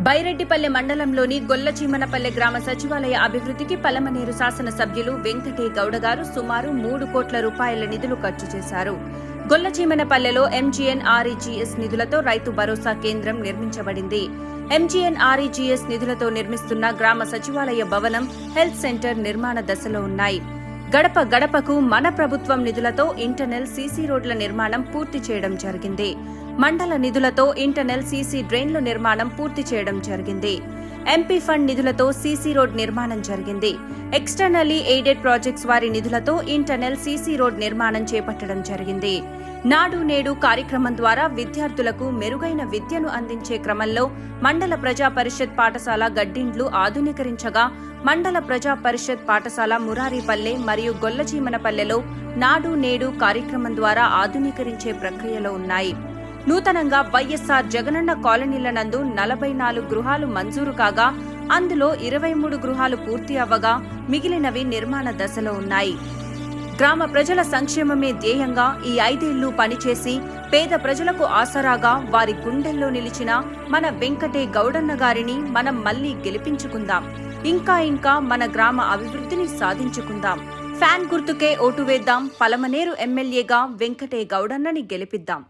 బైరెడ్డిపల్లె మండలంలోని గొల్లచీమనపల్లె గ్రామ సచివాలయ అభివృద్ధికి పలమనేరు శాసన సభ్యులు వెంకటే గౌడ గారు సుమారు 3 కోట్ల రూపాయల నిధులు ఖర్చు చేశారు. గొల్లచీమనపల్లెలో ఎంజీఎన్ఆర్ఈజీఎస్ నిధులతో రైతు భరోసా కేంద్రం నిర్మించబడింది. ఎంజీఎన్ఆర్ఈజీఎస్ నిధులతో నిర్మిస్తున్న గ్రామ సచివాలయ భవనం, హెల్త్ సెంటర్ నిర్మాణ దశలో ఉన్నాయి. గడప గడపకు మన ప్రభుత్వం నిధులతో ఇంటర్నల్ సీసీ రోడ్ల నిర్మాణం పూర్తి చేయడం జరిగింది. మండల నిధులతో ఇంటర్నల్ సీసీ డ్రైన్ల నిర్మాణం పూర్తి చేయడం జరిగింది. ఎంపీ ఫండ్ నిధులతో సీసీ రోడ్ నిర్మాణం జరిగింది. ఎక్స్టర్నల్లీ ఎయిడెడ్ ప్రాజెక్ట్స్ వారి నిధులతో ఇంటర్నల్ సీసీ రోడ్ నిర్మాణం చేపట్టడం జరిగింది. నాడు నేడు కార్యక్రమం ద్వారా విద్యార్థులకు మెరుగైన విద్యను అందించే క్రమంలో మండల ప్రజా పరిషత్ పాఠశాల గడ్డిండ్లు ఆధునీకరించగా, మండల ప్రజా పరిషత్ పాఠశాల మురారిపల్లె మరియు గొల్లచీమనపల్లెలో నాడు నేడు కార్యక్రమం ద్వారా ఆధునీకరించే ప్రక్రియలో ఉన్నాయి. నూతనంగా వైఎస్ఆర్ జగనన్న కాలనీల నందు 44 గృహాలు మంజూరు కాగా, అందులో 23 గృహాలు పూర్తి అవ్వగా మిగిలినవి నిర్మాణ దశలో ఉన్నాయి. గ్రామ ప్రజల సంక్షేమమే ధ్యేయంగా ఈ 5 ఏళ్లు పనిచేసి పేద ప్రజలకు ఆసరాగా వారి గుండెల్లో నిలిచిన మన వెంకటే గౌడన్న గారిని మనం మళ్లీ గెలిపించుకుందాం. ఇంకా మన గ్రామ అభివృద్ధిని సాధించుకుందాం. ఫ్యాన్ గుర్తుకే ఓటు వేద్దాం. పలమనేరు ఎమ్మెల్యేగా వెంకటే గౌడన్నని గెలిపిద్దాం.